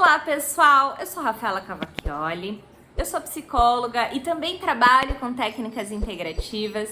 Olá pessoal, eu sou Rafaela Cavacchioli, eu sou psicóloga e também trabalho com técnicas integrativas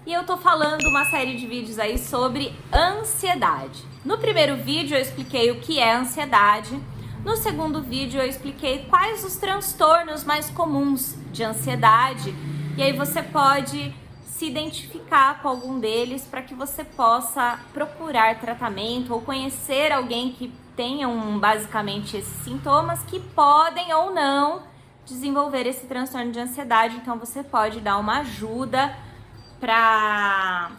e eu tô falando uma série de vídeos aí sobre ansiedade. No primeiro vídeo eu expliquei o que é ansiedade, no segundo vídeo eu expliquei quais os transtornos mais comuns de ansiedade e aí você pode se identificar com algum deles para que você possa procurar tratamento ou conhecer alguém que tenham basicamente esses sintomas que podem ou não desenvolver esse transtorno de ansiedade. Então você pode dar uma ajuda para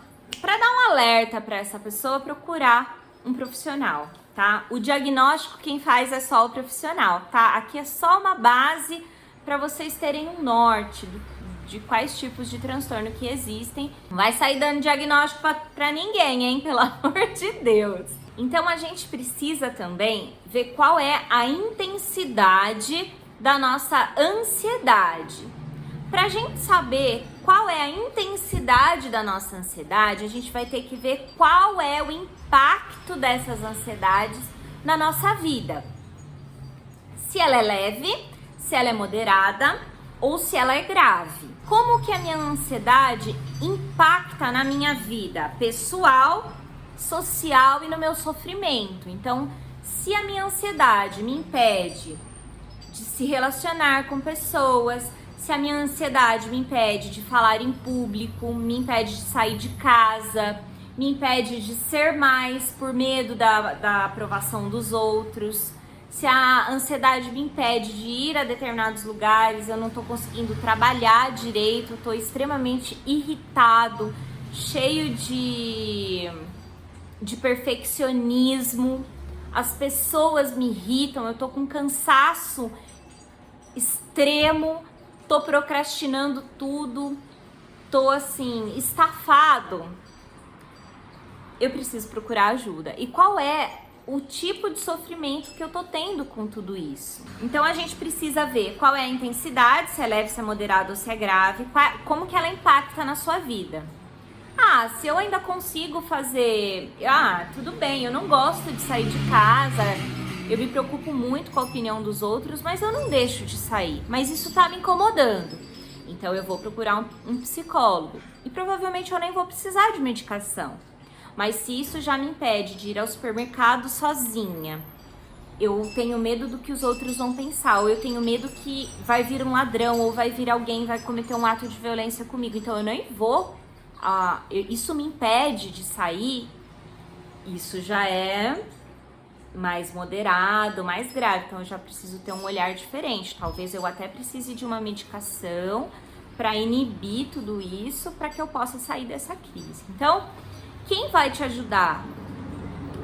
dar um alerta para essa pessoa procurar um profissional, tá? O diagnóstico quem faz é só o profissional, tá? Aqui é só uma base para vocês terem um norte de quais tipos de transtorno que existem. Não vai sair dando diagnóstico para ninguém, hein? Pelo amor de Deus. Então a gente precisa também ver qual é a intensidade da nossa ansiedade. Para a gente saber qual é a intensidade da nossa ansiedade, a gente vai ter que ver qual é o impacto dessas ansiedades na nossa vida. Se ela é leve, se ela é moderada ou se ela é grave. Como que a minha ansiedade impacta na minha vida pessoal, social e no meu sofrimento? Então, se a minha ansiedade me impede de se relacionar com pessoas, se a minha ansiedade me impede de falar em público, me impede de sair de casa, me impede de ser mais por medo da aprovação dos outros, se a ansiedade me impede de ir a determinados lugares, eu não tô conseguindo trabalhar direito, eu tô extremamente irritado, cheio de perfeccionismo, as pessoas me irritam, eu tô com cansaço extremo, tô procrastinando tudo, tô assim, estafado, eu preciso procurar ajuda. E qual é o tipo de sofrimento que eu tô tendo com tudo isso? Então a gente precisa ver qual é a intensidade, se é leve, se é moderado ou se é grave, como que ela impacta na sua vida. Se eu ainda consigo fazer, tudo bem, eu não gosto de sair de casa, eu me preocupo muito com a opinião dos outros, mas eu não deixo de sair, mas isso tá me incomodando. Então eu vou procurar um psicólogo e provavelmente eu nem vou precisar de medicação. Mas se isso já me impede de ir ao supermercado sozinha, eu tenho medo do que os outros vão pensar, ou eu tenho medo que vai vir um ladrão, ou vai vir alguém, vai cometer um ato de violência comigo, então eu nem vou, isso me impede de sair, isso já é mais moderado, mais grave, então eu já preciso ter um olhar diferente, talvez eu até precise de uma medicação para inibir tudo isso, para que eu possa sair dessa crise. Então, quem vai te ajudar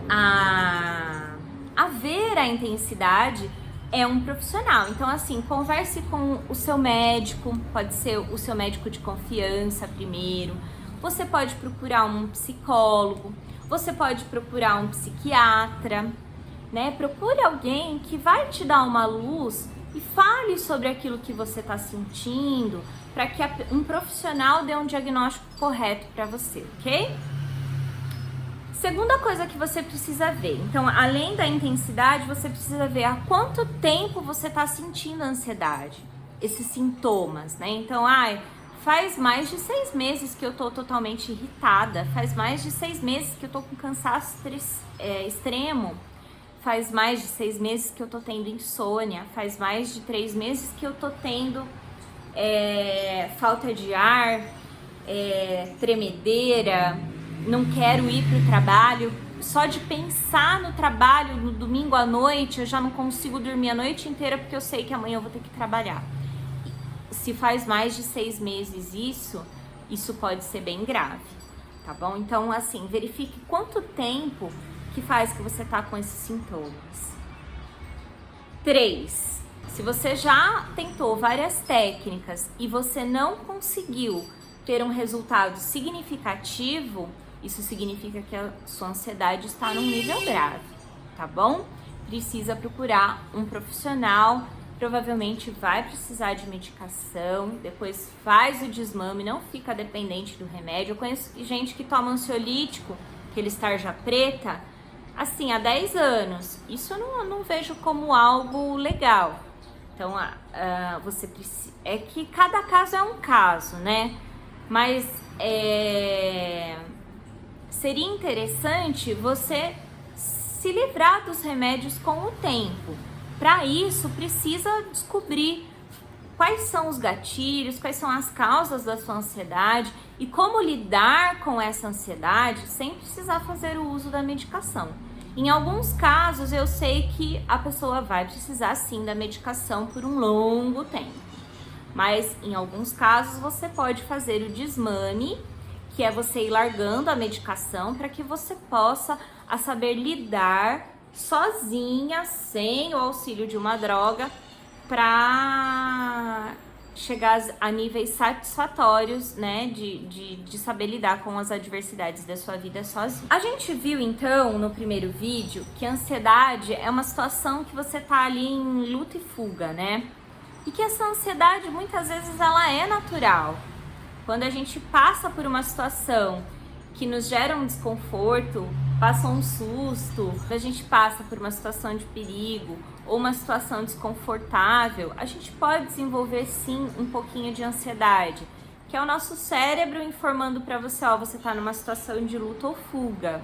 a ver a intensidade é um profissional. Então, assim, converse com o seu médico, pode ser o seu médico de confiança primeiro. Você pode procurar um psicólogo, você pode procurar um psiquiatra, né? Procure alguém que vai te dar uma luz e fale sobre aquilo que você está sentindo, para que um profissional dê um diagnóstico correto para você, ok? Segunda coisa que você precisa ver, então, além da intensidade, você precisa ver há quanto tempo você está sentindo a ansiedade, esses sintomas, né? Então, faz mais de 6 meses que eu tô totalmente irritada, faz mais de 6 meses que eu tô com cansaço extremo, faz mais de 6 meses que eu tô tendo insônia, faz mais de 3 meses que eu tô tendo falta de ar, tremedeira, não quero ir para o trabalho, só de pensar no trabalho no domingo à noite, eu já não consigo dormir a noite inteira porque eu sei que amanhã eu vou ter que trabalhar. Se faz mais de 6 meses isso pode ser bem grave, tá bom? Então, assim, verifique quanto tempo que faz que você tá com esses sintomas. 3. Se você já tentou várias técnicas e você não conseguiu ter um resultado significativo, isso significa que a sua ansiedade está num nível grave, tá bom? Precisa procurar um profissional, provavelmente vai precisar de medicação, depois faz o desmame, não fica dependente do remédio. Eu conheço gente que toma ansiolítico, aquele tarja preta, assim, há 10 anos. Isso eu não vejo como algo legal. Então, você precisa... É que cada caso é um caso, né? Mas seria interessante você se livrar dos remédios com o tempo. Para isso, precisa descobrir quais são os gatilhos, quais são as causas da sua ansiedade e como lidar com essa ansiedade sem precisar fazer o uso da medicação. Em alguns casos, eu sei que a pessoa vai precisar sim da medicação por um longo tempo. Mas em alguns casos, você pode fazer o desmame, que é você ir largando a medicação para que você possa saber lidar sozinha, sem o auxílio de uma droga, para chegar a níveis satisfatórios, né, de saber lidar com as adversidades da sua vida sozinho. A gente viu, então, no primeiro vídeo, que a ansiedade é uma situação que você tá ali em luta e fuga, né? E que essa ansiedade, muitas vezes, ela é natural. Quando a gente passa por uma situação que nos gera um desconforto, passa um susto, a gente passa por uma situação de perigo ou uma situação desconfortável, a gente pode desenvolver sim um pouquinho de ansiedade, que é o nosso cérebro informando para você, ó, você tá numa situação de luta ou fuga,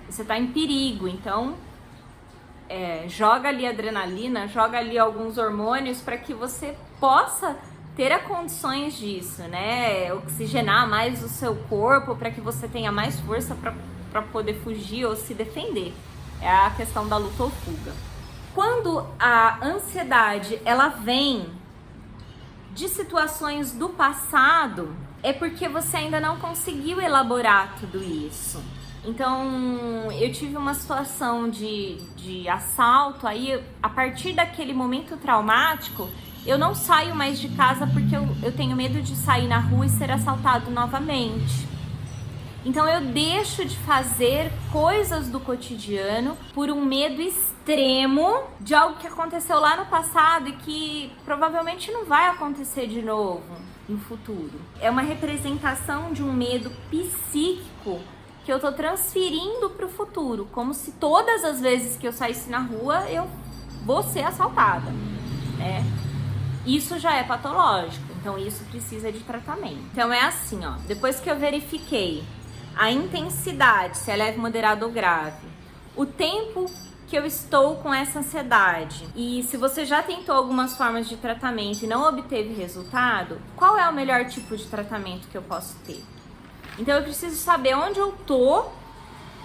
você tá em perigo, então joga ali adrenalina, joga ali alguns hormônios para que você possa ter as condições disso, né? Oxigenar mais o seu corpo para que você tenha mais força para poder fugir ou se defender. É a questão da luta ou fuga. Quando a ansiedade ela vem de situações do passado, é porque você ainda não conseguiu elaborar tudo isso. Então, eu tive uma situação de assalto, aí a partir daquele momento traumático, eu não saio mais de casa porque eu tenho medo de sair na rua e ser assaltado novamente. Então eu deixo de fazer coisas do cotidiano por um medo extremo de algo que aconteceu lá no passado e que provavelmente não vai acontecer de novo no futuro. É uma representação de um medo psíquico que eu tô transferindo para o futuro, como se todas as vezes que eu saísse na rua eu vou ser assaltada, né? Isso já é patológico, então isso precisa de tratamento. Então é assim, ó, depois que eu verifiquei a intensidade, se é leve, moderado ou grave, o tempo que eu estou com essa ansiedade e se você já tentou algumas formas de tratamento e não obteve resultado, qual é o melhor tipo de tratamento que eu posso ter? Então eu preciso saber onde eu tô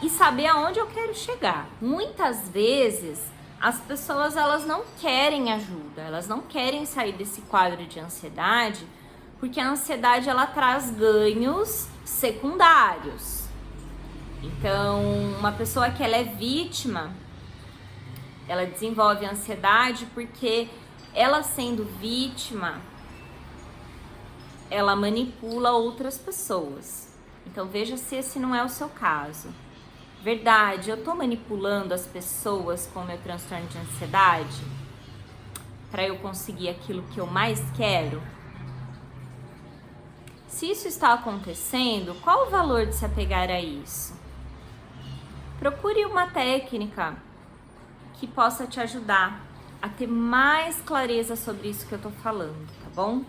e saber aonde eu quero chegar. Muitas vezes as pessoas elas não querem ajuda, elas não querem sair desse quadro de ansiedade, porque a ansiedade ela traz ganhos secundários. Então, uma pessoa que ela é vítima, ela desenvolve ansiedade porque ela sendo vítima, ela manipula outras pessoas. Então, veja se esse não é o seu caso. Verdade, eu tô manipulando as pessoas com o meu transtorno de ansiedade para eu conseguir aquilo que eu mais quero? Se isso está acontecendo, qual o valor de se apegar a isso? Procure uma técnica que possa te ajudar a ter mais clareza sobre isso que eu tô falando, tá bom?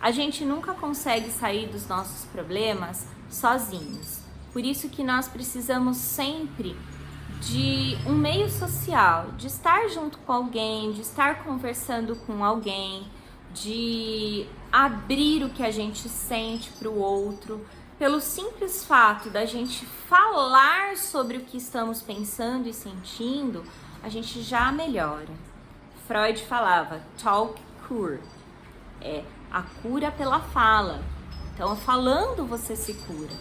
A gente nunca consegue sair dos nossos problemas sozinhos. Por isso que nós precisamos sempre de um meio social, de estar junto com alguém, de estar conversando com alguém, de abrir o que a gente sente para o outro. Pelo simples fato da gente falar sobre o que estamos pensando e sentindo, a gente já melhora. Freud falava, talk cure, é a cura pela fala. Então, falando você se cura.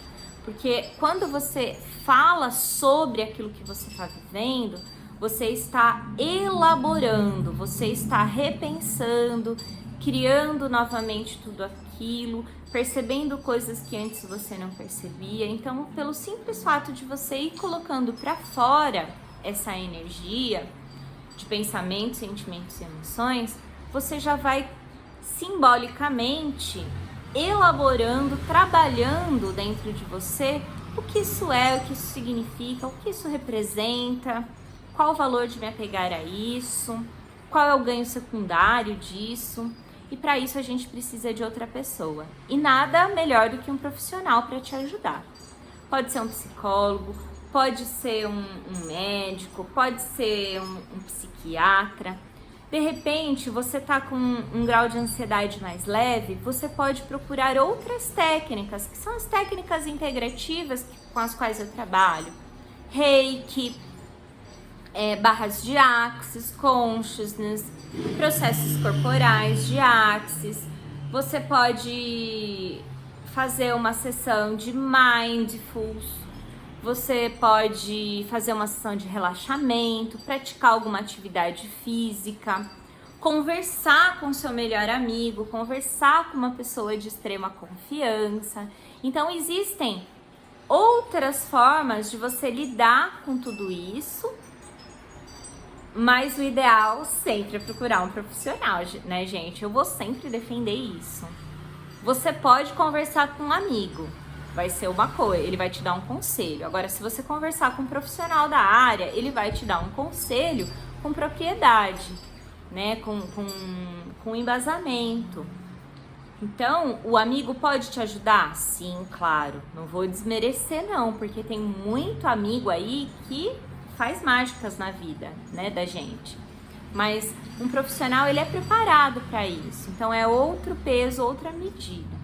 Porque quando você fala sobre aquilo que você está vivendo, você está elaborando, você está repensando, criando novamente tudo aquilo, percebendo coisas que antes você não percebia. Então, pelo simples fato de você ir colocando para fora essa energia de pensamentos, sentimentos e emoções, você já vai simbolicamente elaborando, trabalhando dentro de você o que isso é, o que isso significa, o que isso representa, qual o valor de me apegar a isso, qual é o ganho secundário disso. E para isso a gente precisa de outra pessoa. E nada melhor do que um profissional para te ajudar. Pode ser um psicólogo, pode ser um médico, pode ser um psiquiatra. De repente, você está com um grau de ansiedade mais leve, você pode procurar outras técnicas, que são as técnicas integrativas com as quais eu trabalho. Reiki, barras de Axis, Consciousness, processos corporais de Axis. Você pode fazer uma sessão de Mindfulness, você pode fazer uma sessão de relaxamento, praticar alguma atividade física, conversar com seu melhor amigo, conversar com uma pessoa de extrema confiança. Então existem outras formas de você lidar com tudo isso, mas o ideal sempre é procurar um profissional, né, gente? Eu vou sempre defender isso. Você pode conversar com um amigo, vai ser uma coisa, ele vai te dar um conselho. Agora, se você conversar com um profissional da área, ele vai te dar um conselho com propriedade, né? Com embasamento. Então, o amigo pode te ajudar? Sim, claro. Não vou desmerecer, não, porque tem muito amigo aí que faz mágicas na vida, né, da gente. Mas um profissional, ele é preparado para isso. Então, é outro peso, outra medida,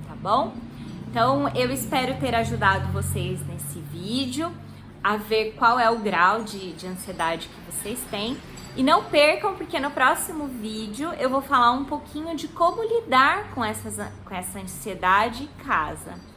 tá bom? Então, eu espero ter ajudado vocês nesse vídeo a ver qual é o grau de ansiedade que vocês têm. E não percam, porque no próximo vídeo eu vou falar um pouquinho de como lidar com essa ansiedade em casa.